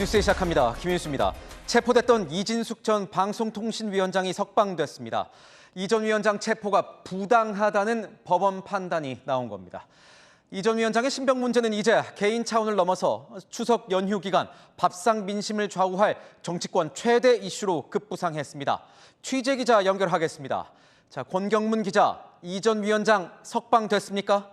뉴스 시작합니다. 김윤수입니다. 체포됐던 이진숙 전 방송통신위원장이 석방됐습니다. 이 전 위원장 체포가 부당하다는 법원 판단이 나온 겁니다. 이 전 위원장의 신병 문제는 이제 개인 차원을 넘어서 추석 연휴 기간 밥상 민심을 좌우할 정치권 최대 이슈로 급부상했습니다. 취재 기자 연결하겠습니다. 자, 권경문 기자, 이 전 위원장 석방됐습니까?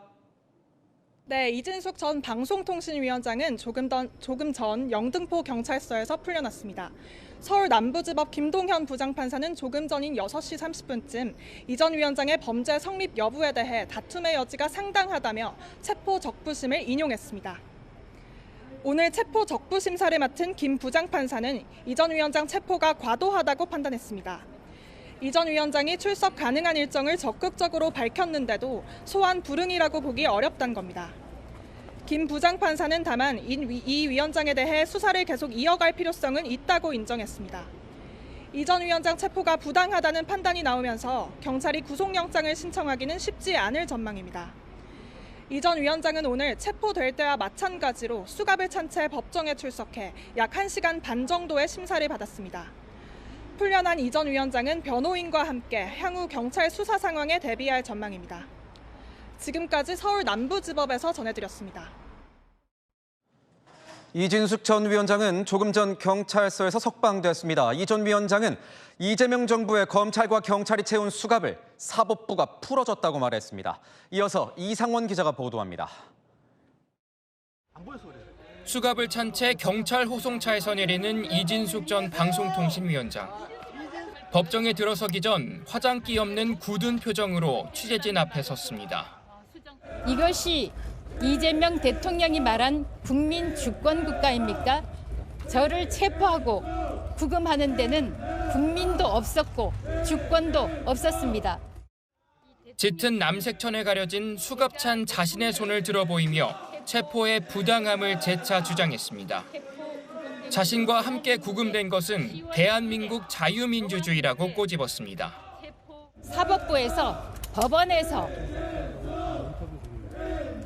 네, 이진숙 전 방송통신위원장은 조금 전 영등포 경찰서에서 풀려났습니다. 서울 남부지법 김동현 부장판사는 조금 전인 6시 30분쯤 이 전 위원장의 범죄 성립 여부에 대해 다툼의 여지가 상당하다며 체포 적부심을 인용했습니다. 오늘 체포 적부심사를 맡은 김 부장판사는 이 전 위원장 체포가 과도하다고 판단했습니다. 이 전 위원장이 출석 가능한 일정을 적극적으로 밝혔는데도 소환 불응이라고 보기 어렵다는 겁니다. 김 부장판사는 다만 이 위원장에 대해 수사를 계속 이어갈 필요성은 있다고 인정했습니다. 이 전 위원장 체포가 부당하다는 판단이 나오면서 경찰이 구속영장을 신청하기는 쉽지 않을 전망입니다. 이 전 위원장은 오늘 체포될 때와 마찬가지로 수갑을 찬 채 법정에 출석해 약 1시간 반 정도의 심사를 받았습니다. 풀려난 이 전 위원장은 변호인과 함께 향후 경찰 수사 상황에 대비할 전망입니다. 지금까지 서울 남부지법에서 전해드렸습니다. 이진숙 전 위원장은 조금 전 경찰서에서 석방됐습니다. 이 전 위원장은 이재명 정부의 검찰과 경찰이 채운 수갑을 사법부가 풀어줬다고 말했습니다. 이어서 이상원 기자가 보도합니다. 수갑을 찬 채 경찰 호송차에서 내리는 이진숙 전 방송통신위원장. 법정에 들어서기 전 화장기 없는 굳은 표정으로 취재진 앞에 섰습니다. 이것이 이재명 대통령이 말한 국민 주권 국가입니까? 저를 체포하고 구금하는 데는 국민도 없었고 주권도 없었습니다. 짙은 남색천에 가려진 수갑 찬 자신의 손을 들어 보이며 체포의 부당함을 재차 주장했습니다. 자신과 함께 구금된 것은 대한민국 자유민주주의라고 꼬집었습니다. 사법부에서, 법원에서,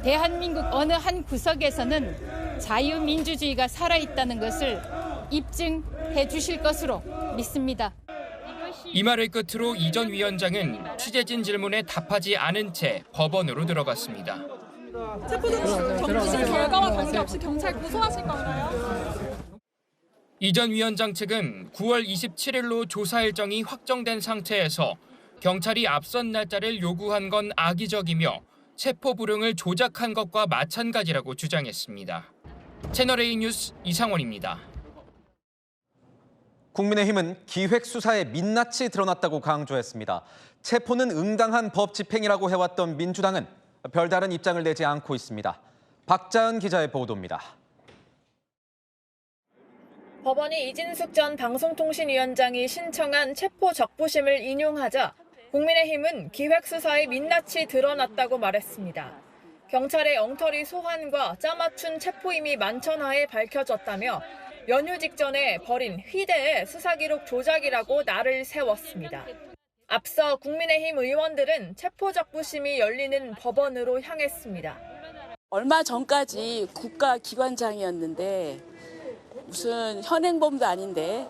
대한민국 어느 한 구석에서는 자유민주주의가 살아있다는 것을 입증해 주실 것으로 믿습니다. 이 말을 끝으로 이 전 위원장은 취재진 질문에 답하지 않은 채 법원으로 들어갔습니다. 체포 적부심 결과와 관계없이 경찰 고소하실 건가요? 이 전 위원장 측은 9월 27일로 조사 일정이 확정된 상태에서 경찰이 앞선 날짜를 요구한 건 악의적이며 체포 불응을 조작한 것과 마찬가지라고 주장했습니다. 채널A 뉴스 이상원입니다. 국민의힘은 기획수사에 민낯이 드러났다고 강조했습니다. 체포는 응당한 법 집행이라고 해왔던 민주당은 별다른 입장을 내지 않고 있습니다. 박자은 기자의 보도입니다. 법원이 이진숙 전 방송통신위원장이 신청한 체포 적부심을 인용하자 국민의힘은 기획수사에 민낯이 드러났다고 말했습니다. 경찰의 엉터리 소환과 짜맞춘 체포임이 만천하에 밝혀졌다며 연휴 직전에 벌인 휘대의 수사기록 조작이라고 날을 세웠습니다. 앞서 국민의힘 의원들은 체포 적부심이 열리는 법원으로 향했습니다. 얼마 전까지 국가기관장이었는데 무슨 현행범도 아닌데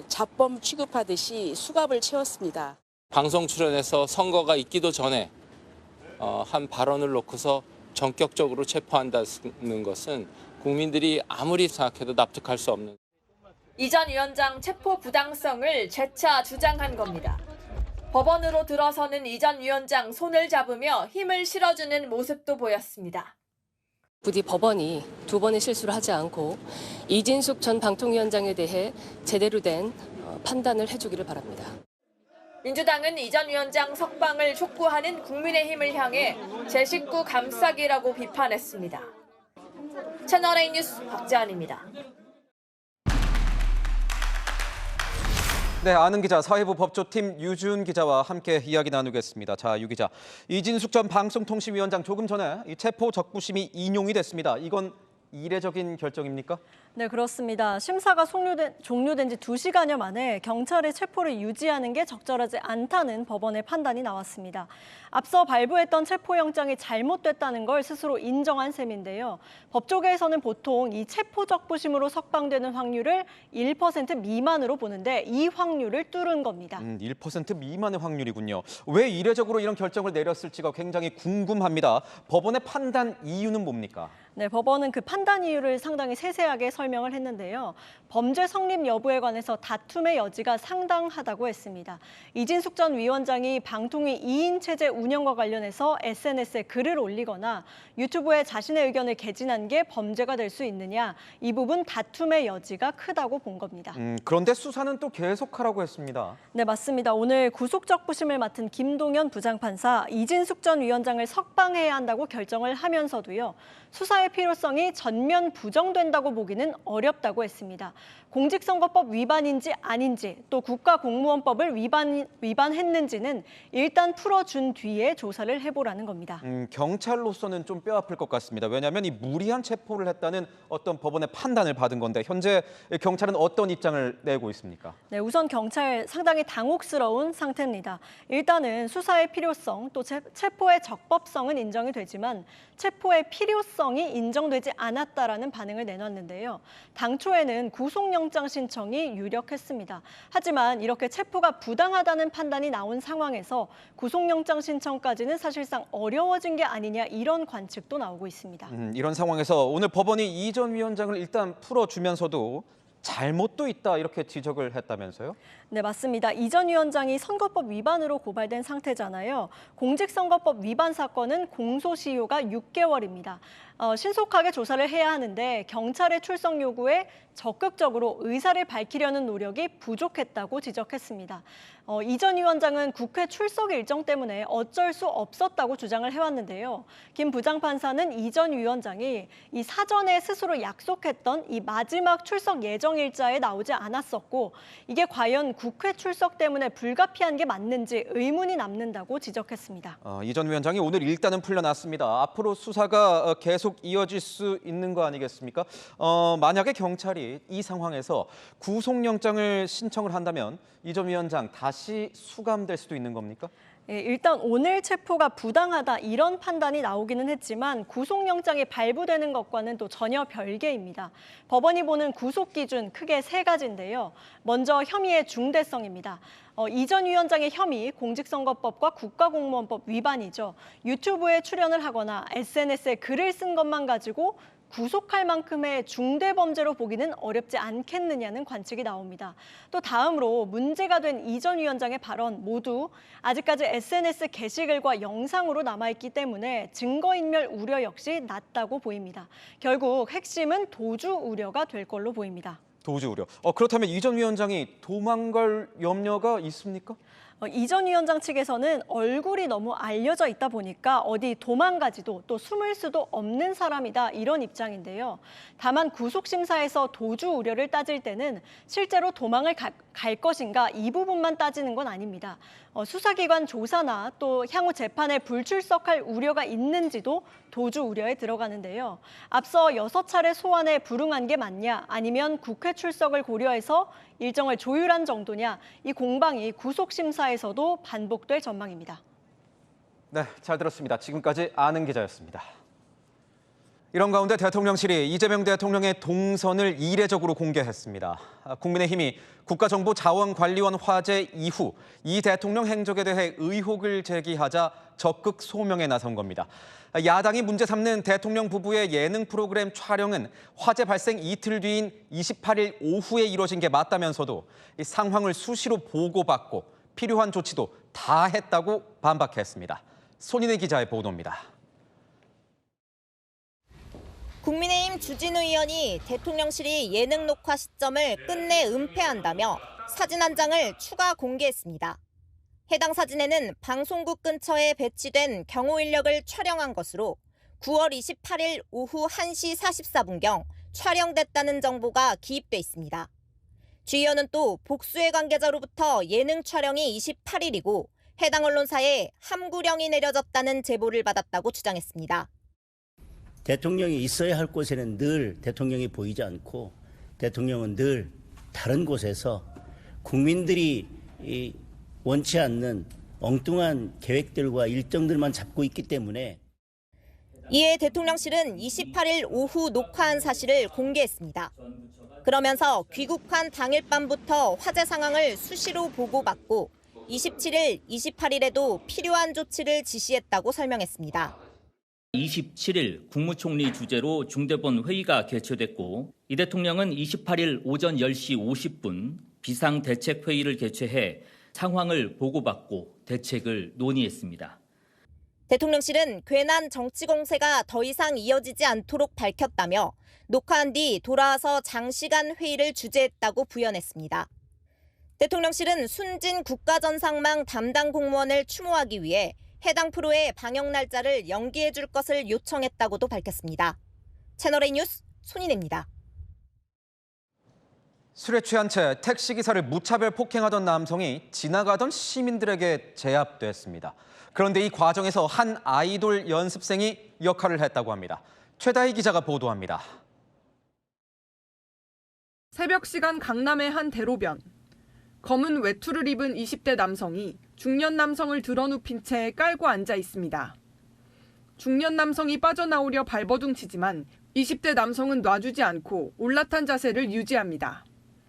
잡범 취급하듯이 수갑을 채웠습니다. 방송 출연해서 선거가 있기도 전에 한 발언을 놓고서 전격적으로 체포한다는 것은 국민들이 아무리 생각해도 납득할 수 없는. 이 전 위원장 체포 부당성을 재차 주장한 겁니다. 법원으로 들어서는 이 전 위원장 손을 잡으며 힘을 실어주는 모습도 보였습니다. 부디 법원이 두 번의 실수를 하지 않고 이진숙 전 방통위원장에 대해 제대로 된 판단을 해주기를 바랍니다. 민주당은 이 전 위원장 석방을 촉구하는 국민의힘을 향해 제 식구 감싸기라고 비판했습니다. 채널A 뉴스 박재환입니다. 네, 아는 기자, 사회부 법조팀 유준 기자와 함께 이야기 나누겠습니다. 자, 유 기자, 이진숙 전 방송통신위원장 조금 전에 이 체포 적부심이 인용이 됐습니다. 이건 이례적인 결정입니까? 네, 그렇습니다. 심사가 종료된 지 2시간여 만에 경찰의 체포를 유지하는 게 적절하지 않다는 법원의 판단이 나왔습니다. 앞서 발부했던 체포영장이 잘못됐다는 걸 스스로 인정한 셈인데요. 법조계에서는 보통 이 체포적부심으로 석방되는 확률을 1% 미만으로 보는데 이 확률을 뚫은 겁니다. 1% 미만의 확률이군요. 왜 이례적으로 이런 결정을 내렸을지가 굉장히 궁금합니다. 법원의 판단 이유는 뭡니까? 네, 법원은 그 판단 이유를 상당히 세세하게 설명을 했는데요. 범죄 성립 여부에 관해서 다툼의 여지가 상당하다고 했습니다. 이진숙 전 위원장이 방통위 2인 체제 운영과 관련해서 SNS에 글을 올리거나 유튜브에 자신의 의견을 개진한 게 범죄가 될 수 있느냐, 이 부분 다툼의 여지가 크다고 본 겁니다. 그런데 수사는 또 계속하라고 했습니다. 네, 맞습니다. 오늘 구속적부심을 맡은 김동연 부장판사, 이진숙 전 위원장을 석방해야 한다고 결정을 하면서도요. 수사의 필요성이 전면 부정된다고 보기는 어렵다고 했습니다. 공직선거법 위반인지 아닌지 또 국가공무원법을 위반했는지는 일단 풀어준 뒤에 조사를 해보라는 겁니다. 경찰로서는 좀 뼈아플 것 같습니다. 왜냐하면 이 무리한 체포를 했다는 어떤 법원의 판단을 받은 건데 현재 경찰은 어떤 입장을 내고 있습니까? 네, 우선 경찰 상당히 당혹스러운 상태입니다. 일단은 수사의 필요성 또 체포의 적법성은 인정이 되지만 체포의 필요성이 인정되지 않았다라는 반응을 내놨는데요. 당초에는 구속영장 신청이 유력했습니다. 하지만 이렇게 체포가 부당하다는 판단이 나온 상황에서 구속영장 신청까지는 사실상 어려워진 게 아니냐 이런 관측도 나오고 있습니다. 이런 상황에서 오늘 법원이 이 전 위원장을 일단 풀어주면서도 잘못도 있다 이렇게 지적을 했다면서요? 네, 맞습니다. 이 전 위원장이 선거법 위반으로 고발된 상태잖아요. 공직선거법 위반 사건은 공소시효가 6개월입니다. 신속하게 조사를 해야 하는데 경찰의 출석 요구에 적극적으로 의사를 밝히려는 노력이 부족했다고 지적했습니다. 이 전 위원장은 국회 출석 일정 때문에 어쩔 수 없었다고 주장을 해왔는데요. 김 부장판사는 이 전 위원장이 이 사전에 스스로 약속했던 이 마지막 출석 예정 일자에 나오지 않았었고 이게 과연 국회 출석 때문에 불가피한 게 맞는지 의문이 남는다고 지적했습니다. 이 전 위원장이 오늘 일단은 풀려났습니다. 앞으로 수사가 계속 이어질 수 있는 거 아니겠습니까? 만약에 경찰이 이 상황에서 구속영장을 신청을 한다면 이 전 위원장 다시 수감될 수도 있는 겁니까? 예, 일단 오늘 체포가 부당하다 이런 판단이 나오기는 했지만 구속영장이 발부되는 것과는 또 전혀 별개입니다. 법원이 보는 구속 기준 크게 3가지인데요. 먼저 혐의의 중대성입니다. 이 전 위원장의 혐의, 공직선거법과 국가공무원법 위반이죠. 유튜브에 출연을 하거나 SNS에 글을 쓴 것만 가지고 구속할 만큼의 중대 범죄로 보기는 어렵지 않겠느냐는 관측이 나옵니다. 또 다음으로 문제가 된 이 전 위원장의 발언 모두 아직까지 SNS 게시글과 영상으로 남아있기 때문에 증거인멸 우려 역시 낮다고 보입니다. 결국 핵심은 도주 우려가 될 걸로 보입니다. 도주 우려. 그렇다면 이 전 위원장이 도망갈 염려가 있습니까? 이 전 위원장 측에서는 얼굴이 너무 알려져 있다 보니까 어디 도망가지도 또 숨을 수도 없는 사람이다 이런 입장인데요. 다만 구속심사에서 도주 우려를 따질 때는 실제로 도망을 갈 것인가 이 부분만 따지는 건 아닙니다. 수사기관 조사나 또 향후 재판에 불출석할 우려가 있는지도 도주 우려에 들어가는데요. 앞서 6차례 소환에 불응한 게 맞냐 아니면 국회 출석을 고려해서 일정을 조율한 정도냐 이 공방이 구속심사에서도 반복될 전망입니다. 네, 잘 들었습니다. 지금까지 아는 기자였습니다. 이런 가운데 대통령실이 이재명 대통령의 동선을 이례적으로 공개했습니다. 국민의힘이 국가정보자원관리원 화재 이후 이 대통령 행적에 대해 의혹을 제기하자 적극 소명에 나선 겁니다. 야당이 문제 삼는 대통령 부부의 예능 프로그램 촬영은 화재 발생 이틀 뒤인 28일 오후에 이뤄진 게 맞다면서도 이 상황을 수시로 보고받고 필요한 조치도 다 했다고 반박했습니다. 손인혜 기자의 보도입니다. 국민의힘 주진우 의원이 대통령실이 예능 녹화 시점을 끝내 은폐한다며 사진 한 장을 추가 공개했습니다. 해당 사진에는 방송국 근처에 배치된 경호 인력을 촬영한 것으로 9월 28일 오후 1시 44분경 촬영됐다는 정보가 기입돼 있습니다. 주 의원은 또 복수의 관계자로부터 예능 촬영이 28일이고 해당 언론사에 함구령이 내려졌다는 제보를 받았다고 주장했습니다. 대통령이 있어야 할 곳에는 늘 대통령이 보이지 않고 대통령은 늘 다른 곳에서 국민들이 원치 않는 엉뚱한 계획들과 일정들만 잡고 있기 때문에 이에 대통령실은 28일 오후 녹화한 사실을 공개했습니다. 그러면서 귀국한 당일 밤부터 화재 상황을 수시로 보고받고 27일, 28일에도 필요한 조치를 지시했다고 설명했습니다. 27일 국무총리 주재로 중대본 회의가 개최됐고 이 대통령은 28일 오전 10시 50분 비상대책회의를 개최해 상황을 보고받고 대책을 논의했습니다. 대통령실은 괜한 정치 공세가 더 이상 이어지지 않도록 밝혔다며 녹화한 뒤 돌아와서 장시간 회의를 주재했다고 부연했습니다. 대통령실은 순진 국가전상망 담당 공무원을 추모하기 위해 해당 프로의 방영 날짜를 연기해 줄 것을 요청했다고도 밝혔습니다. 채널A 뉴스 손인혜입니다. 술에 취한 채 택시기사를 무차별 폭행하던 남성이 지나가던 시민들에게 제압됐습니다. 그런데 이 과정에서 한 아이돌 연습생이 역할을 했다고 합니다. 최다희 기자가 보도합니다. 새벽 시간 강남의 한 대로변. 검은 외투를 입은 20대 남성이 중년 남성을 드러눕힌 채 깔고 앉아 있습니다. 중년 남성이 빠져나오려 발버둥치지만 20대 남성은 놔주지 않고 올라탄 자세를 유지합니다.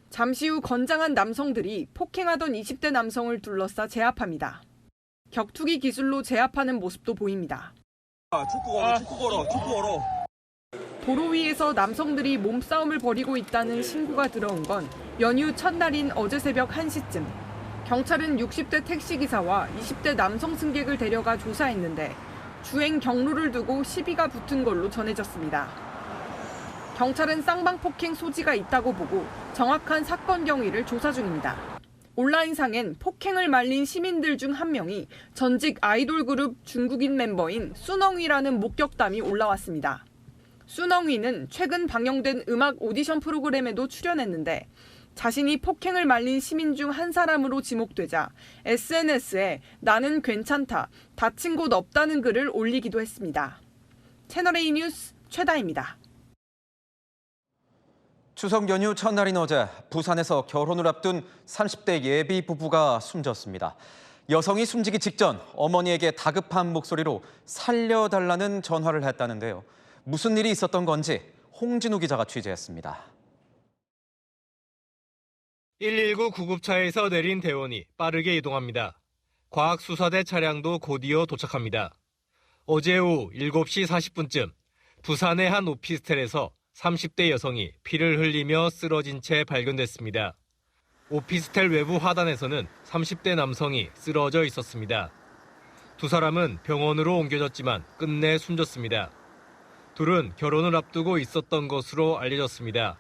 잠시 후 건장한 남성들이 폭행하던 20대 남성을 둘러싸 제압합니다. 격투기 기술로 제압하는 모습도 보입니다. 축구 걸어. 도로 위에서 남성들이 몸싸움을 벌이고 있다는 신고가 들어온 건 연휴 첫날인 어제 새벽 1시쯤. 경찰은 60대 택시기사와 20대 남성 승객을 데려가 조사했는데 주행 경로를 두고 시비가 붙은 걸로 전해졌습니다. 경찰은 쌍방폭행 소지가 있다고 보고 정확한 사건 경위를 조사 중입니다. 온라인상엔 폭행을 말린 시민들 중 한 명이 전직 아이돌 그룹 중국인 멤버인 수넝이라는 목격담이 올라왔습니다. 수넝이는 최근 방영된 음악 오디션 프로그램에도 출연했는데 자신이 폭행을 말린 시민 중 한 사람으로 지목되자 SNS에 나는 괜찮다, 다친 곳 없다는 글을 올리기도 했습니다. 채널A 뉴스 최다희입니다. 추석 연휴 첫날인 어제 부산에서 결혼을 앞둔 30대 예비 부부가 숨졌습니다. 여성이 숨지기 직전 어머니에게 다급한 목소리로 살려달라는 전화를 했다는데요. 무슨 일이 있었던 건지 홍진우 기자가 취재했습니다. 119 구급차에서 내린 대원이 빠르게 이동합니다. 과학수사대 차량도 곧이어 도착합니다. 어제 오후 7시 40분쯤 부산의 한 오피스텔에서 30대 여성이 피를 흘리며 쓰러진 채 발견됐습니다. 오피스텔 외부 화단에서는 30대 남성이 쓰러져 있었습니다. 두 사람은 병원으로 옮겨졌지만 끝내 숨졌습니다. 둘은 결혼을 앞두고 있었던 것으로 알려졌습니다.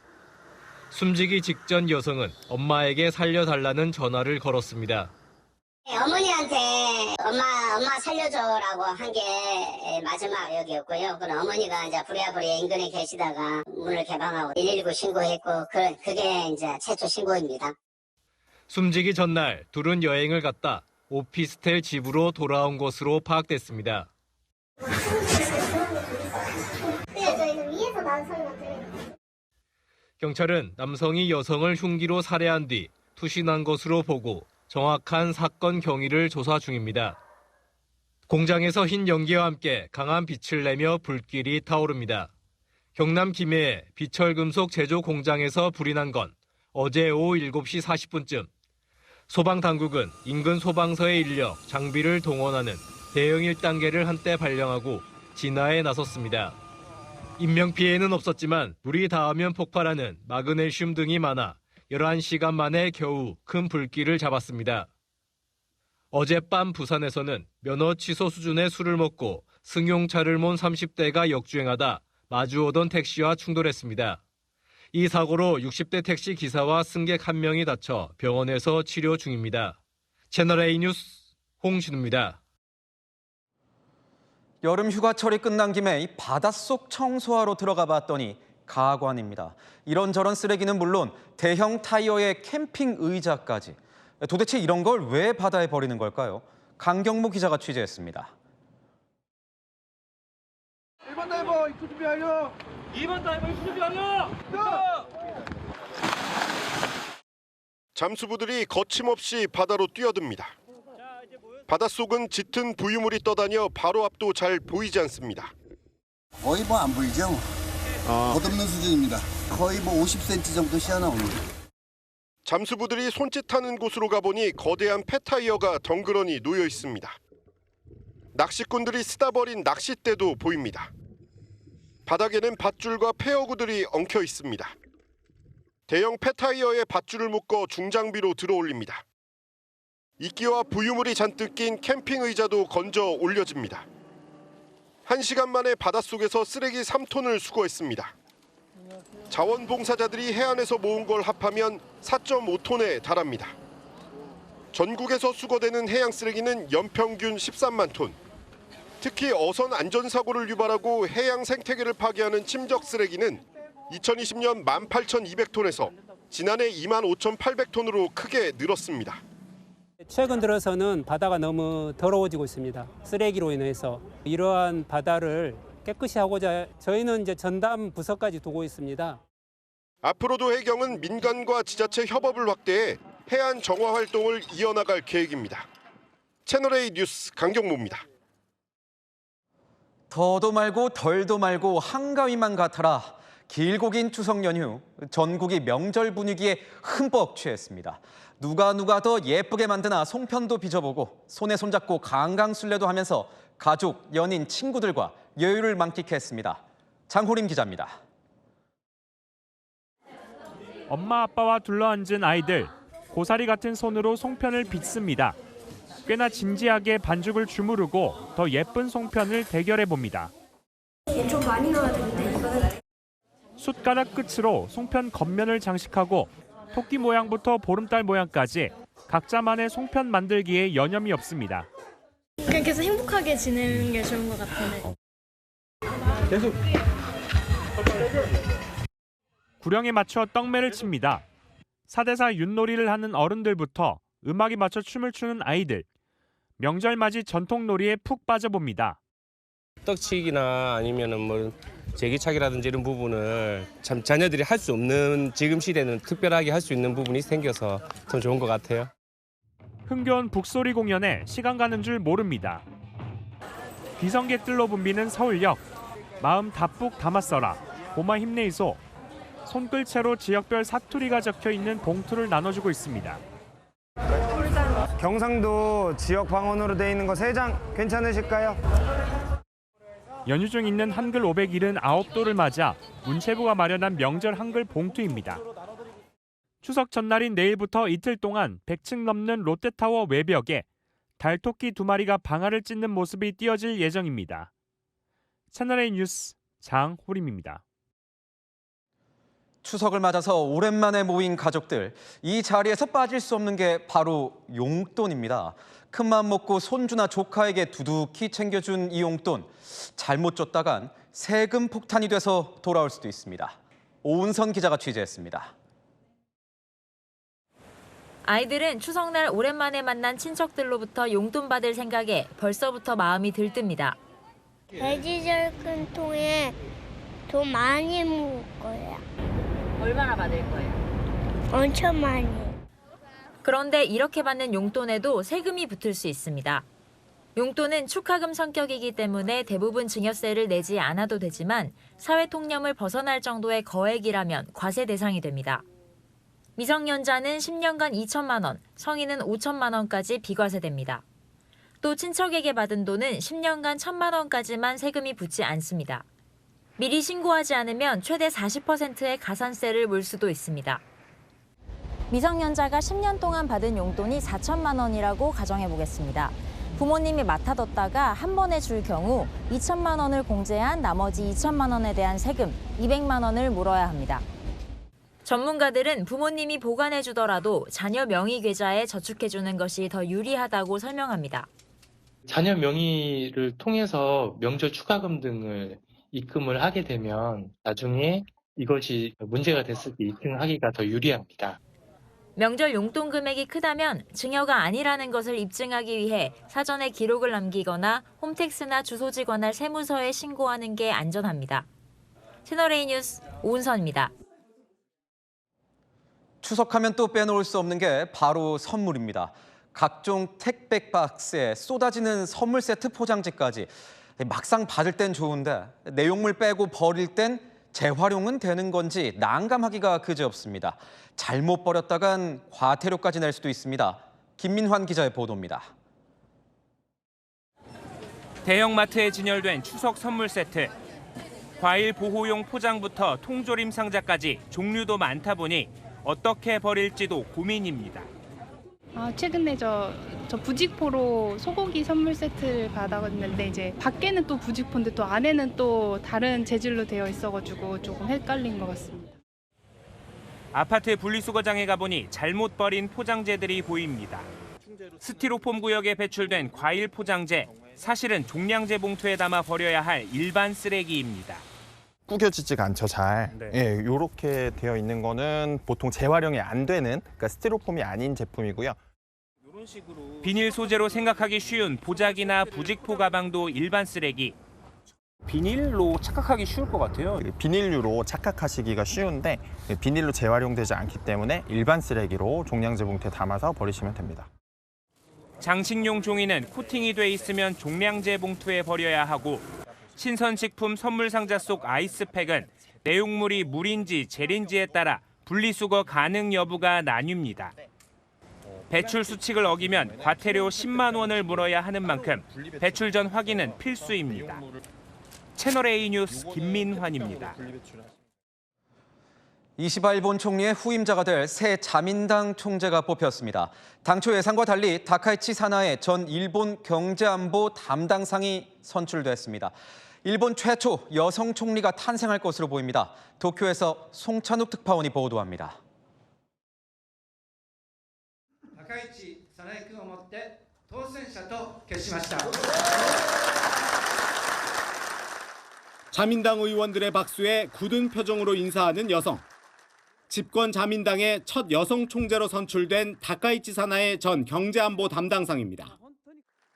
숨지기 직전 여성은 엄마에게 살려달라는 전화를 걸었습니다. 어머니한테 엄마 살려줘라고 한 게 마지막 여기였고요. 그럼 어머니가 이제 부랴부랴 인근에 계시다가 문을 개방하고 119 신고했고 그게 이제 최초 신고입니다. 숨지기 전날 둘은 여행을 갔다 오피스텔 집으로 돌아온 것으로 파악됐습니다. 저희는 위에서 나온 소리만 들려요. 경찰은 남성이 여성을 흉기로 살해한 뒤 투신한 것으로 보고 정확한 사건 경위를 조사 중입니다. 공장에서 흰 연기와 함께 강한 빛을 내며 불길이 타오릅니다. 경남 김해의 비철금속 제조 공장에서 불이 난 건 어제 오후 7시 40분쯤. 소방당국은 인근 소방서의 인력, 장비를 동원하는 대응 1단계를 한때 발령하고 진화에 나섰습니다. 인명피해는 없었지만 불이 닿으면 폭발하는 마그네슘 등이 많아 11시간 만에 겨우 큰 불길을 잡았습니다. 어젯밤 부산에서는 면허 취소 수준의 술을 먹고 승용차를 몬 30대가 역주행하다 마주오던 택시와 충돌했습니다. 이 사고로 60대 택시 기사와 승객 1명이 다쳐 병원에서 치료 중입니다. 채널A 뉴스 홍진우입니다. 여름 휴가철이 끝난 김에 이 바닷속 청소하러 들어가 봤더니 가관입니다. 이런저런 쓰레기는 물론 대형 타이어에 캠핑 의자까지. 도대체 이런 걸 왜 바다에 버리는 걸까요? 강경모 기자가 취재했습니다. 1번 다이버 입구 준비 완료. 2번 다이버 입구 준비 완료. 잠수부들이 거침없이 바다로 뛰어듭니다. 바닷속은 짙은 부유물이 떠다녀 바로 앞도 잘 보이지 않습니다. 거의 뭐 안 보이죠? 덧없는 수준입니다. 거의 뭐 50cm 정도 씌어 나옵니다. 잠수부들이 손짓하는 곳으로 가보니 거대한 폐타이어가 덩그러니 놓여 있습니다. 낚시꾼들이 쓰다 버린 낚싯대도 보입니다. 바닥에는 밧줄과 폐어구들이 엉켜 있습니다. 대형 폐타이어에 밧줄을 묶어 중장비로 들어올립니다. 이끼와 부유물이 잔뜩 낀 캠핑 의자도 건져 올려집니다. 1시간 만에 바닷속에서 쓰레기 3톤을 수거했습니다. 자원봉사자들이 해안에서 모은 걸 합하면 4.5톤에 달합니다. 전국에서 수거되는 해양 쓰레기는 연평균 13만 톤. 특히 어선 안전사고를 유발하고 해양 생태계를 파괴하는 침적 쓰레기는 2020년 18,200톤에서 지난해 25,800톤으로 크게 늘었습니다. 최근 들어서는 바다가 너무 더러워지고 있습니다. 쓰레기로 인해서 이러한 바다를 깨끗이 하고자 저희는 이제 전담 부서까지 두고 있습니다. 앞으로도 해경은 민간과 지자체 협업을 확대해 해안 정화 활동을 이어나갈 계획입니다. 채널A 뉴스 강경모입니다. 더도 말고 덜도 말고 한가위만 같아라. 길고 긴 추석 연휴, 전국이 명절 분위기에 흠뻑 취했습니다. 누가 더 예쁘게 만드나 송편도 빚어보고 손에 손잡고 강강술래도 하면서 가족, 연인, 친구들과 여유를 만끽했습니다. 장호림 기자입니다. 엄마 아빠와 둘러앉은 아이들, 고사리 같은 손으로 송편을 빚습니다. 꽤나 진지하게 반죽을 주무르고 더 예쁜 송편을 대결해 봅니다. 좀 많이 넣어야 되는데 이거는. 숟가락 끝으로 송편 겉면을 장식하고 토끼 모양부터 보름달 모양까지 각자만의 송편 만들기에 여념이 없습니다. 그냥 계속 행복하게 지내는 게 좋은 것 같은데. 계속 구령에 맞춰 떡매를 칩니다. 4대사 윷놀이를 하는 어른들부터 음악에 맞춰 춤을 추는 아이들. 명절맞이 전통놀이에 푹 빠져봅니다. 떡치기나 아니면은 뭐 제기차기라든지 이런 부분을 참 자녀들이 할 수 없는 지금 시대는 특별하게 할 수 있는 부분이 생겨서 더 좋은 것 같아요. 흥겨운 북소리 공연에 시간 가는 줄 모릅니다. 비성객들로 붐비는 서울역. 마음 다뿍 담았어라. 고마 힘내이소. 손글채로 지역별 사투리가 적혀 있는 봉투를 나눠주고 있습니다. 경상도 지역 방언으로 돼 있는 거 3장 괜찮으실까요? 연휴 중 있는 한글 579도를 맞아 문체부가 마련한 명절 한글 봉투입니다. 추석 전날인 내일부터 이틀 동안 100층 넘는 롯데타워 외벽에 달토끼 2마리가 방아를 찢는 모습이 띄어질 예정입니다. 채널A 뉴스 장호림입니다. 추석을 맞아서 오랜만에 모인 가족들. 이 자리에서 빠질 수 없는 게 바로 용돈입니다. 큰맘 먹고 손주나 조카에게 두둑히 챙겨준 이 용돈. 잘못 줬다간 세금 폭탄이 돼서 돌아올 수도 있습니다. 오은선 기자가 취재했습니다. 아이들은 추석날 오랜만에 만난 친척들로부터 용돈 받을 생각에 벌써부터 마음이 들뜹니다. 돼지절근 통에 돈 많이 모을 거야. 얼마나 받을 거예요? 엄청 많이. 그런데 이렇게 받는 용돈에도 세금이 붙을 수 있습니다. 용돈은 축하금 성격이기 때문에 대부분 증여세를 내지 않아도 되지만 사회 통념을 벗어날 정도의 거액이라면 과세 대상이 됩니다. 미성년자는 10년간 2천만 원, 성인은 5천만 원까지 비과세됩니다. 또 친척에게 받은 돈은 10년간 1천만 원까지만 세금이 붙지 않습니다. 미리 신고하지 않으면 최대 40%의 가산세를 물 수도 있습니다. 미성년자가 10년 동안 받은 용돈이 4천만 원이라고 가정해 보겠습니다. 부모님이 맡아뒀다가 한 번에 줄 경우 2천만 원을 공제한 나머지 2천만 원에 대한 세금 200만 원을 물어야 합니다. 전문가들은 부모님이 보관해 주더라도 자녀 명의 계좌에 저축해 주는 것이 더 유리하다고 설명합니다. 자녀 명의를 통해서 명절 축하금 등을 입금을 하게 되면 나중에 이것이 문제가 됐을 때 입금하기가 더 유리합니다. 명절 용돈 금액이 크다면 증여가 아니라는 것을 입증하기 위해 사전에 기록을 남기거나 홈택스나 주소지 관할 세무서에 신고하는 게 안전합니다. 채널A 뉴스 오은선입니다. 추석하면 또 빼놓을 수 없는 게 바로 선물입니다. 각종 택배 박스에 쏟아지는 선물 세트 포장지까지. 막상 받을 땐 좋은데 내용물 빼고 버릴 땐 재활용은 되는 건지 난감하기가 그지없습니다. 잘못 버렸다간 과태료까지 낼 수도 있습니다. 김민환 기자의 보도입니다. 대형마트에 진열된 추석 선물 세트. 과일 보호용 포장부터 통조림 상자까지 종류도 많다 보니 어떻게 버릴지도 고민입니다. 최근에 저 부직포로 소고기 선물 세트를 받았는데 이제 밖에는 또 부직포인데 또 안에는 또 다른 재질로 되어 있어가지고 조금 헷갈린 것 같습니다. 아파트 분리수거장에 가보니 잘못 버린 포장재들이 보입니다. 스티로폼 구역에 배출된 과일 포장재, 사실은 종량제 봉투에 담아 버려야 할 일반 쓰레기입니다. 구겨지지가 않죠, 잘. 예, 이렇게 되어 있는 거는 보통 재활용이 안 되는, 그러니까 스티로폼이 아닌 제품이고요. 비닐 소재로 생각하기 쉬운 보자기나 부직포 가방도 일반 쓰레기. 비닐로 착각하기 쉬울 것 같아요. 비닐류로 착각하시기가 쉬운데 비닐로 재활용되지 않기 때문에 일반 쓰레기로 종량제 봉투에 담아서 버리시면 됩니다. 장식용 종이는 코팅이 돼 있으면 종량제 봉투에 버려야 하고 신선식품 선물 상자 속 아이스팩은 내용물이 물인지 젤인지에 따라 분리수거 가능 여부가 나뉩니다. 배출 수칙을 어기면 과태료 10만 원을 물어야 하는 만큼 배출 전 확인은 필수입니다. 채널A 뉴스 김민환입니다. 이시바 일본 총리의 후임자가 될 새 자민당 총재가 뽑혔습니다. 당초 예상과 달리 다카이치 사나에 전 일본 경제안보 담당상이 선출됐습니다. 일본 최초 여성 총리가 탄생할 것으로 보입니다. 도쿄에서 송찬욱 특파원이 보도합니다. 다카이치 사나에君をもって当選者と決しました。 자민당 의원들의 박수에 굳은 표정으로 인사하는 여성. 집권 자민당의 첫 여성 총재로 선출된 다카이치 사나의 전 경제안보 담당상입니다.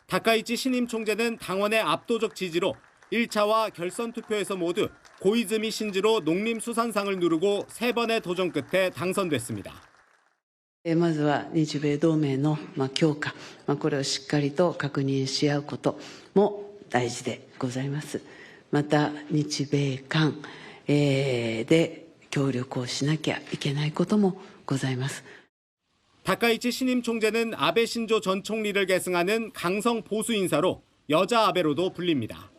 다카이치 신임 총재는 당원의 압도적 지지로 1차와 결선 투표에서 모두 고이즈미 신지로 농림수산상을 누르고 3번의 도전 끝에 당선됐습니다. まずは日米同盟の強化、これをしっかりと確認し合うことも大事でございます。また日米韓で協力をしなきゃいけないこともございます。 다카이치 신임 총재는 아베 신조 전 총리를 계승하는 강성 보수 인사로 여자 아베로도 불립니다.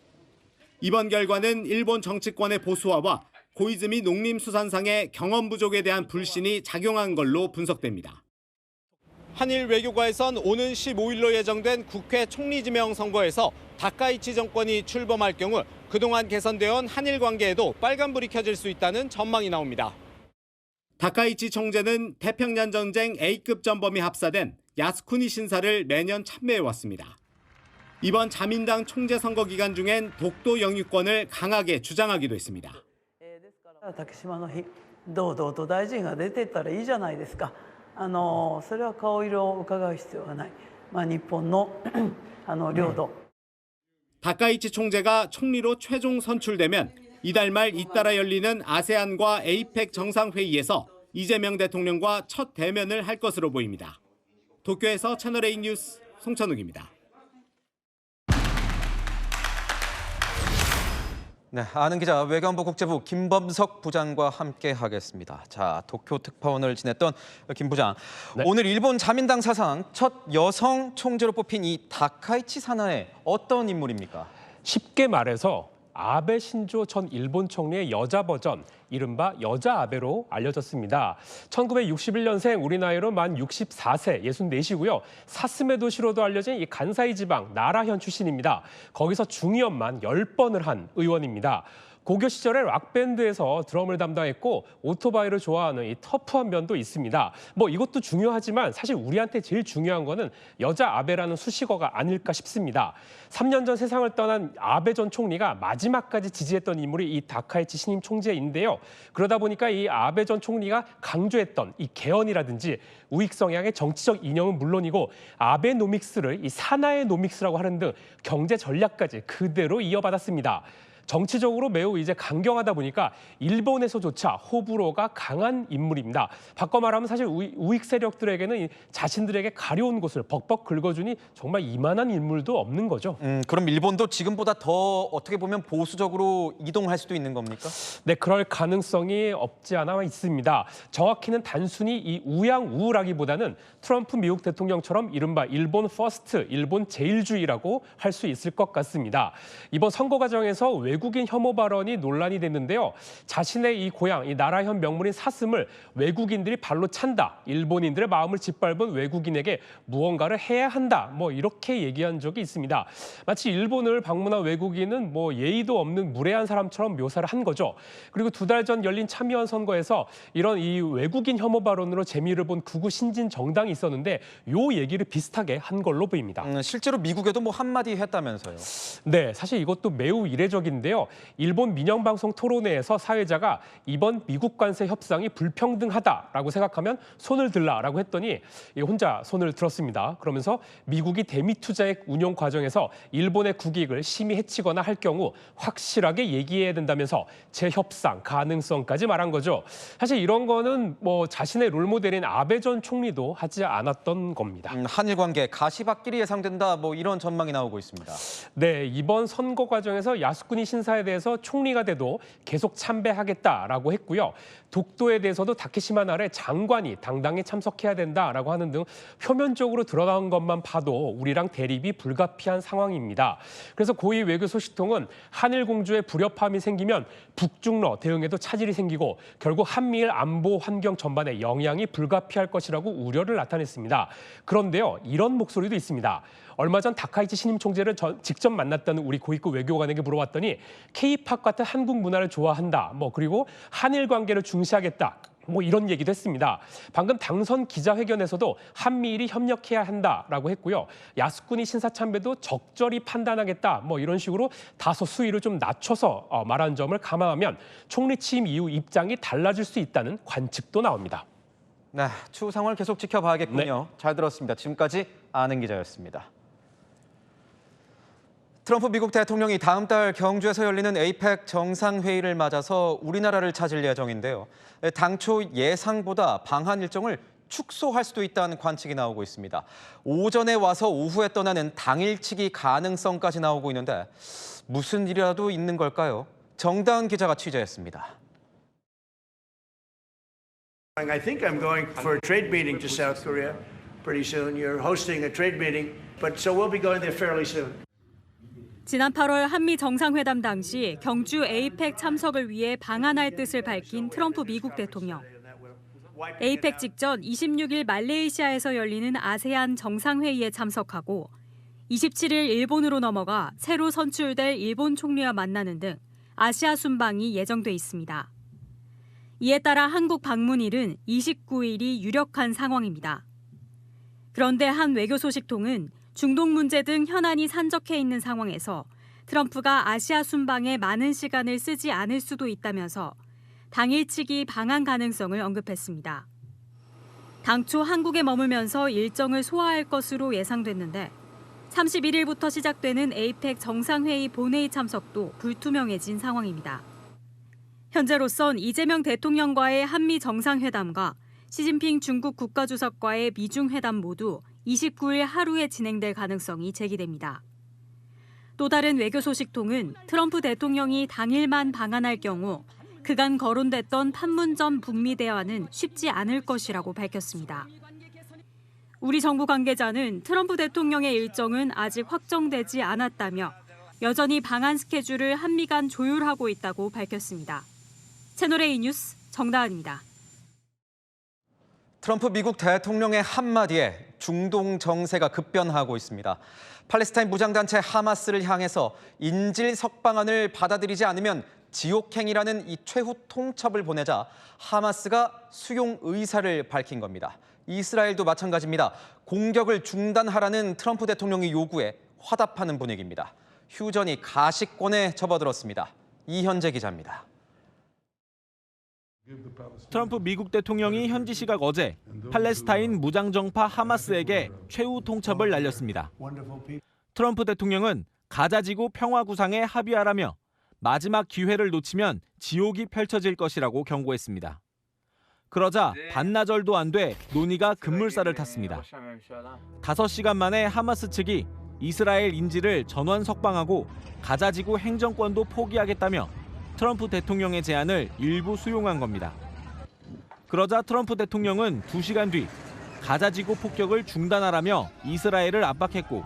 이번 결과는 일본 정치권의 보수화와 고이즈미 농림수산상의 경험 부족에 대한 불신이 작용한 걸로 분석됩니다. 한일 외교가에선 오는 15일로 예정된 국회 총리 지명 선거에서 다카이치 정권이 출범할 경우 그동안 개선되어 온 한일 관계에도 빨간불이 켜질 수 있다는 전망이 나옵니다. 다카이치 총재는 태평양 전쟁 A급 전범이 합사된 야스쿠니 신사를 매년 참배해왔습니다. 이번 자민당 총재 선거 기간 중엔 독도 영유권을 강하게 주장하기도 했습니다. 竹島の日、堂々と大臣が出てったらいいじゃないですか。それは顔色を伺う必要はない。日本の領土。 다카이치 총재가 총리로 최종 선출되면 이달 말 잇따라 열리는 아세안과 에이펙 정상회의에서 이재명 대통령과 첫 대면을 할 것으로 보입니다. 도쿄에서 채널A 뉴스 송찬욱입니다. 네, 아는 기자 외교안보 국제부 김범석 부장과 함께하겠습니다. 자, 도쿄 특파원을 지냈던 김 부장. 네. 오늘 일본 자민당 사상 첫 여성 총재로 뽑힌 이 다카이치 사나에 어떤 인물입니까? 쉽게 말해서 아베 신조 전 일본 총리의 여자 버전, 이른바 여자 아베로 알려졌습니다. 1961년생, 우리 나이로 만 64세, 64시고요. 사스메 도시로도 알려진 이 간사이 지방 나라현 출신입니다. 거기서 중의원만 10번을 한 의원입니다. 고교 시절에 락밴드에서 드럼을 담당했고 오토바이를 좋아하는 이 터프한 면도 있습니다. 뭐 이것도 중요하지만 사실 우리한테 제일 중요한 거는 여자 아베라는 수식어가 아닐까 싶습니다. 3년 전 세상을 떠난 아베 전 총리가 마지막까지 지지했던 인물이 이 다카이치 신임 총재인데요. 그러다 보니까 이 아베 전 총리가 강조했던 이 개헌이라든지 우익 성향의 정치적 이념은 물론이고 아베노믹스를 이 사나이 노믹스라고 하는 등 경제 전략까지 그대로 이어받았습니다. 정치적으로 매우 이제 강경하다 보니까 일본에서조차 호불호가 강한 인물입니다. 바꿔 말하면 사실 우익 세력들에게는 자신들에게 가려운 곳을 벅벅 긁어주니 정말 이만한 인물도 없는 거죠. 그럼 일본도 지금보다 더 어떻게 보면 보수적으로 이동할 수도 있는 겁니까? 네, 그럴 가능성이 없지 않아 있습니다. 정확히는 단순히 이 우양우라기보다는 트럼프 미국 대통령처럼 이른바 일본 퍼스트, 일본 제일주의라고 할 수 있을 것 같습니다. 이번 선거 과정에서 외국인 혐오 발언이 논란이 됐는데요. 자신의 이 고향, 이 나라현 명물인 사슴을 외국인들이 발로 찬다. 일본인들의 마음을 짓밟은 외국인에게 무언가를 해야 한다. 뭐 이렇게 얘기한 적이 있습니다. 마치 일본을 방문한 외국인은 뭐 예의도 없는 무례한 사람처럼 묘사를 한 거죠. 그리고 2달 전 열린 참의원 선거에서 이런 이 외국인 혐오 발언으로 재미를 본 극우 신진 정당이 있었는데 요 얘기를 비슷하게 한 걸로 보입니다. 실제로 미국에도 뭐 한마디 했다면서요? 네, 사실 이것도 매우 이례적인데요. 일본 민영방송 토론회에서 사회자가 이번 미국 관세 협상이 불평등하다라고 생각하면 손을 들라라고 했더니 혼자 손을 들었습니다. 그러면서 미국이 대미 투자액 운용 과정에서 일본의 국익을 심히 해치거나 할 경우 확실하게 얘기해야 된다면서 재협상 가능성까지 말한 거죠. 사실 이런 거는 뭐 자신의 롤모델인 아베 전 총리도 하지 않았던 겁니다. 한일 관계 가시밭길이 예상된다. 뭐 이런 전망이 나오고 있습니다. 네, 이번 선거 과정에서 야스쿠니 신사에 대해서 총리가 돼도 계속 참배하겠다라고 했고요. 독도에 대해서도 다케시마 나라의 장관이 당당히 참석해야 된다라고 하는 등 표면적으로 드러난 것만 봐도 우리랑 대립이 불가피한 상황입니다. 그래서 고위 외교 소식통은 한일 공조에 불협화음이 생기면 북중러 대응에도 차질이 생기고 결국 한미일 안보 환경 전반에 영향이 불가피할 것이라고 우려를 나타냈습니다. 그런데요, 이런 목소리도 있습니다. 얼마 전 다카이치 신임 총재를 직접 만났다는 우리 고위급 외교관에게 물어봤더니 K-팝 같은 한국 문화를 좋아한다. 그리고 한일 관계를 중시하겠다. 이런 얘기도 했습니다. 방금 당선 기자회견에서도 한미일이 협력해야 한다라고 했고요. 야스쿠니 신사참배도 적절히 판단하겠다. 이런 식으로 다소 수위를 좀 낮춰서 말한 점을 감안하면 총리 취임 이후 입장이 달라질 수 있다는 관측도 나옵니다. 네, 추후 상황을 계속 지켜봐야겠군요. 네. 잘 들었습니다. 지금까지 아는 기자였습니다. 트럼프 미국 대통령이 다음 달 경주에서 열리는 에이펙 정상회의를 맞아서 우리나라를 찾을 예정인데요. 당초 예상보다 방한 일정을 축소할 수도 있다는 관측이 나오고 있습니다. 오전에 와서 오후에 떠나는 당일치기 가능성까지 나오고 있는데 무슨 일이라도 있는 걸까요? 정다은 기자가 취재했습니다. I think I'm going for a trade meeting to South Korea pretty soon. You're hosting a trade meeting, but so we'll be going there fairly soon. 지난 8월 한미 정상회담 당시 경주 에이펙 참석을 위해 방한할 뜻을 밝힌 트럼프 미국 대통령. 에이펙 직전 26일 말레이시아에서 열리는 아세안 정상회의에 참석하고 27일 일본으로 넘어가 새로 선출될 일본 총리와 만나는 등 아시아 순방이 예정돼 있습니다. 이에 따라 한국 방문일은 29일이 유력한 상황입니다. 그런데 한 외교 소식통은 중동 문제 등 현안이 산적해 있는 상황에서 트럼프가 아시아 순방에 많은 시간을 쓰지 않을 수도 있다면서 당일치기 방한 가능성을 언급했습니다. 당초 한국에 머물면서 일정을 소화할 것으로 예상됐는데 31일부터 시작되는 에이펙 정상회의 본회의 참석도 불투명해진 상황입니다. 현재로선 이재명 대통령과의 한미 정상회담과 시진핑 중국 국가주석과의 미중 회담 모두 29일 하루에 진행될 가능성이 제기됩니다. 또 다른 외교 소식통은 트럼프 대통령이 당일만 방한할 경우 그간 거론됐던 판문점 북미 대화는 쉽지 않을 것이라고 밝혔습니다. 우리 정부 관계자는 트럼프 대통령의 일정은 아직 확정되지 않았다며 여전히 방한 스케줄을 한미 간 조율하고 있다고 밝혔습니다. 채널A 뉴스 정다은입니다. 트럼프 미국 대통령의 한마디에 중동 정세가 급변하고 있습니다. 팔레스타인 무장단체 하마스를 향해서 인질 석방안을 받아들이지 않으면 지옥행이라는 이 최후 통첩을 보내자 하마스가 수용 의사를 밝힌 겁니다. 이스라엘도 마찬가지입니다. 공격을 중단하라는 트럼프 대통령의 요구에 화답하는 분위기입니다. 휴전이 가시권에 접어들었습니다. 이현재 기자입니다. 트럼프 미국 대통령이 현지 시각 어제 팔레스타인 무장정파 하마스에게 최후 통첩을 날렸습니다. 트럼프 대통령은 가자지구 평화 구상에 합의하라며 마지막 기회를 놓치면 지옥이 펼쳐질 것이라고 경고했습니다. 그러자 반나절도 안 돼 논의가 급물살을 탔습니다. 5시간 만에 하마스 측이 이스라엘 인질을 전원 석방하고 가자지구 행정권도 포기하겠다며 트럼프 대통령의 제안을 일부 수용한 겁니다. 그러자 트럼프 대통령은 2시간 뒤 가자지구 폭격을 중단하라며 이스라엘을 압박했고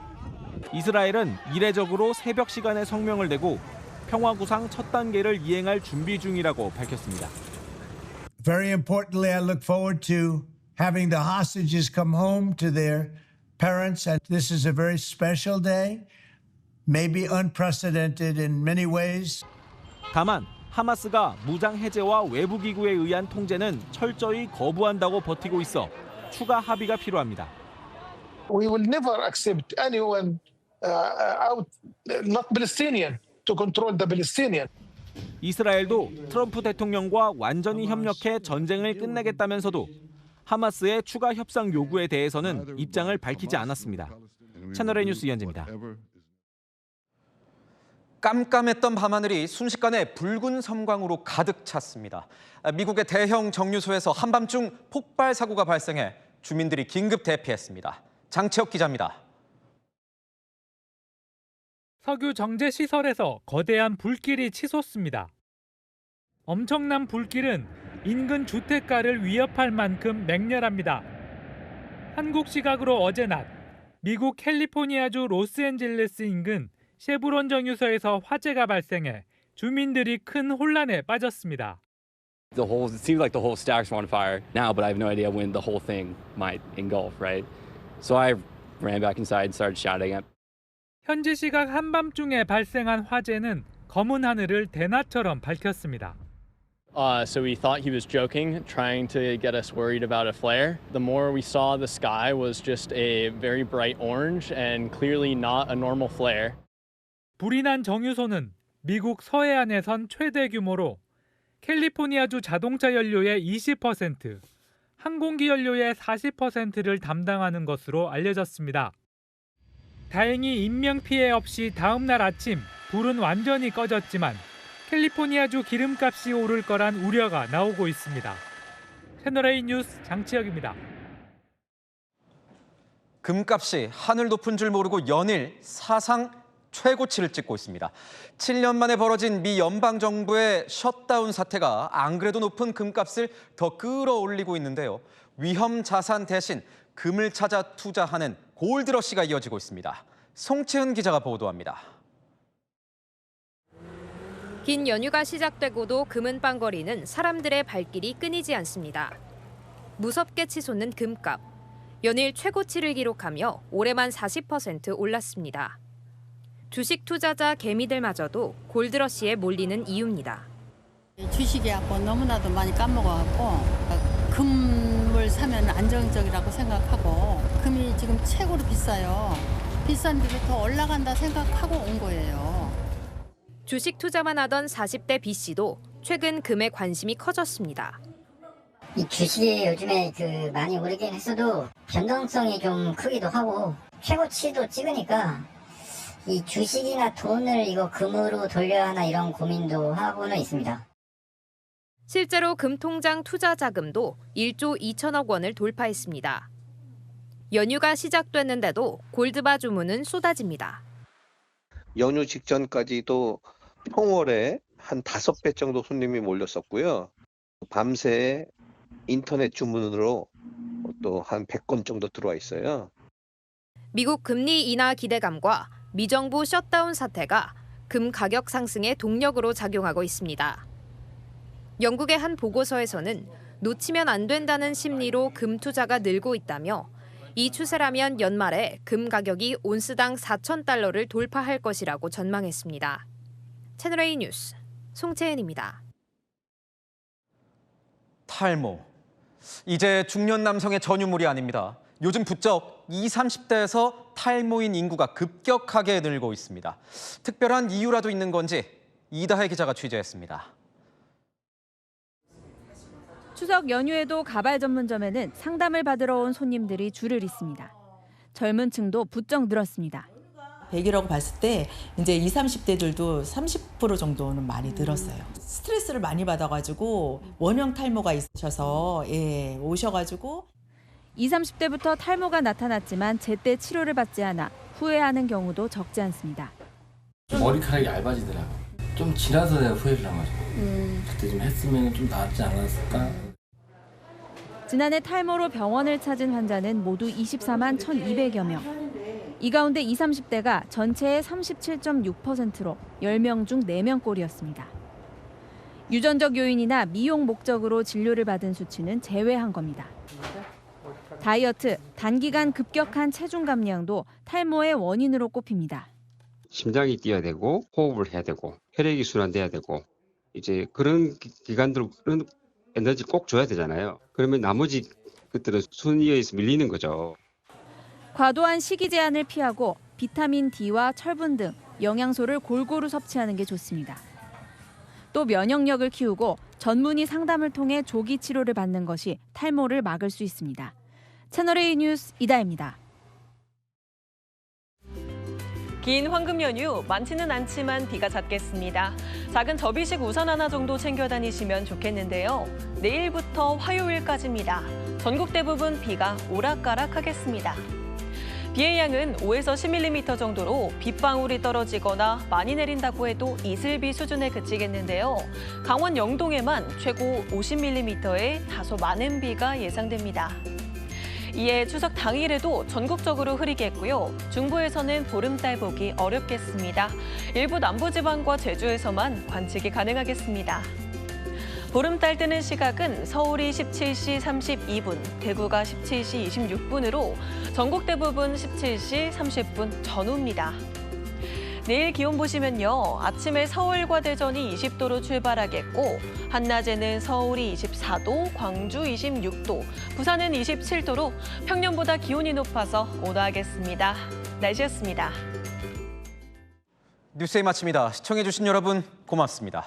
이스라엘은 이례적으로 새벽 시간에 성명을 내고 평화구상 첫 단계를 이행할 준비 중이라고 밝혔습니다. Very importantly, I look forward to having the hostages come home to their parents, and this is a very special day, maybe unprecedented in many ways. 다만 하마스가 무장 해제와 외부 기구에 의한 통제는 철저히 거부한다고 버티고 있어 추가 합의가 필요합니다. We will never accept anyone out, not Palestinian, to control the Palestinian. 이스라엘도 트럼프 대통령과 완전히 협력해 전쟁을 끝내겠다면서도 하마스의 추가 협상 요구에 대해서는 입장을 밝히지 않았습니다. 채널A 뉴스 이현재입니다. 깜깜했던 밤하늘이 순식간에 붉은 섬광으로 가득 찼습니다. 미국의 대형 정유소에서 한밤중 폭발 사고가 발생해 주민들이 긴급 대피했습니다. 장채혁 기자입니다. 석유 정제 시설에서 거대한 불길이 치솟습니다. 엄청난 불길은 인근 주택가를 위협할 만큼 맹렬합니다. 한국 시각으로 어제 낮 미국 캘리포니아주 로스앤젤레스 인근 쉐브론 정유소에서 화재가 발생해 주민들이 큰 혼란에 빠졌습니다. It seems like the whole stacks were on fire now, but I have no idea when the whole thing might engulf, right? So I ran back inside and started shouting at. 현지 시각 한밤중에 발생한 화재는 검은 하늘을 대낮처럼 밝혔습니다. So we thought he was joking, trying to get us worried about a flare. The more we saw, the sky was just a very bright orange and clearly not a normal flare. 불이 난 정유소는 미국 서해안에선 최대 규모로 캘리포니아주 자동차 연료의 20%, 항공기 연료의 40%를 담당하는 것으로 알려졌습니다. 다행히 인명피해 없이 다음 날 아침 불은 완전히 꺼졌지만 캘리포니아주 기름값이 오를 거란 우려가 나오고 있습니다. 채널A 뉴스 장치혁입니다. 금값이 하늘 높은 줄 모르고 연일 사상 최고치를 찍고 있습니다. 7년 만에 벌어진 미 연방정부의 셧다운 사태가 안 그래도 높은 금값을 더 끌어올리고 있는데요. 위험 자산 대신 금을 찾아 투자하는 골드러시가 이어지고 있습니다. 송채은 기자가 보도합니다. 긴 연휴가 시작되고도 금은방거리는 사람들의 발길이 끊이지 않습니다. 무섭게 치솟는 금값. 연일 최고치를 기록하며 올해만 40% 올랐습니다. 주식 투자자 개미들마저도 골드러시에 몰리는 이유입니다. 주식이하고 너무나도 많이 까먹어갖고 금을 사면 안정적이라고 생각하고 금이 지금 최고로 비싸요. 비싼데도 더 올라간다 생각하고 온 거예요. 주식 투자만 하던 40대 B 씨도 최근 금에 관심이 커졌습니다. 이 주식이 요즘에 많이 오르긴 했어도 변동성이 좀 크기도 하고 최고치도 찍으니까 이 주식이나 돈을 이거 금으로 돌려야 하나 이런 고민도 하고는 있습니다. 실제로 금통장 투자 자금도 1조 2천억 원을 돌파했습니다. 연휴가 시작됐는데도 골드바 주문은 쏟아집니다. 연휴 직전까지도 평월에 한 5배 정도 손님이 몰렸었고요. 밤새 인터넷 주문으로 또 한 100건 정도 들어와 있어요. 미국 금리 인하 기대감과 미정부 셧다운 사태가 금 가격 상승의 동력으로 작용하고 있습니다. 영국의 한 보고서에서는 놓치면 안 된다는 심리로 금 투자가 늘고 있다며 이 추세라면 연말에 금 가격이 온스당 $4,000를 돌파할 것이라고 전망했습니다. 채널A 뉴스 송채은입니다. 탈모. 이제 중년 남성의 전유물이 아닙니다. 요즘 부쩍 20, 30대에서 탈모인 인구가 급격하게 늘고 있습니다. 특별한 이유라도 있는 건지 이다혜 기자가 취재했습니다. 추석 연휴에도 가발 전문점에는 상담을 받으러 온 손님들이 줄을 잇습니다. 젊은 층도 부쩍 늘었습니다. 100이라고 봤을 때 이제 20, 30대들도 30% 정도는 많이 늘었어요. 스트레스를 많이 받아가지고 원형 탈모가 있으셔서 오셔가지고 20, 30대부터 탈모가 나타났지만 제때 치료를 받지 않아 후회하는 경우도 적지 않습니다. 머리카락이 얇아지더라고. 좀 지나서 내가 후회를 한 거죠. 그때 좀 했으면 좀 나았지 않았을까? 지난해 탈모로 병원을 찾은 환자는 모두 24만 1,200여 명. 이 가운데 20, 30대가 전체의 37.6%로 10명 중 4명 꼴이었습니다. 유전적 요인이나 미용 목적으로 진료를 받은 수치는 제외한 겁니다. 다이어트, 단기간 급격한 체중 감량도 탈모의 원인으로 꼽힙니다. 심장이 뛰어야 되고 호흡을 해야 되고 혈액이 순환돼야 되고 이제 그런 기관들 그런 에너지 꼭 줘야 되잖아요. 그러면 나머지 것들은 순위에 의해서 밀리는 거죠. 과도한 식이 제한을 피하고 비타민 D와 철분 등 영양소를 골고루 섭취하는 게 좋습니다. 또 면역력을 키우고 전문의 상담을 통해 조기 치료를 받는 것이 탈모를 막을 수 있습니다. 채널A 뉴스 이다혜입니다. 긴 황금 연휴 많지는 않지만 비가 잦겠습니다. 작은 접이식 우산 하나 정도 챙겨 다니시면 좋겠는데요. 내일부터 화요일까지입니다. 전국 대부분 비가 오락가락하겠습니다. 비의 양은 5에서 10mm 정도로 빗방울이 떨어지거나 많이 내린다고 해도 이슬비 수준에 그치겠는데요. 강원 영동에만 최고 50mm의 다소 많은 비가 예상됩니다. 이에 추석 당일에도 전국적으로 흐리겠고요. 중부에서는 보름달 보기 어렵겠습니다. 일부 남부지방과 제주에서만 관측이 가능하겠습니다. 보름달 뜨는 시각은 서울이 17시 32분, 대구가 17시 26분으로 전국 대부분 17시 30분 전후입니다. 내일 기온 보시면요. 아침에 서울과 대전이 20도로 출발하겠고 한낮에는 서울이 24도, 광주 26도, 부산은 27도로 평년보다 기온이 높아서 온화하겠습니다. 날씨였습니다. 뉴스의 마칩니다. 시청해주신 여러분 고맙습니다.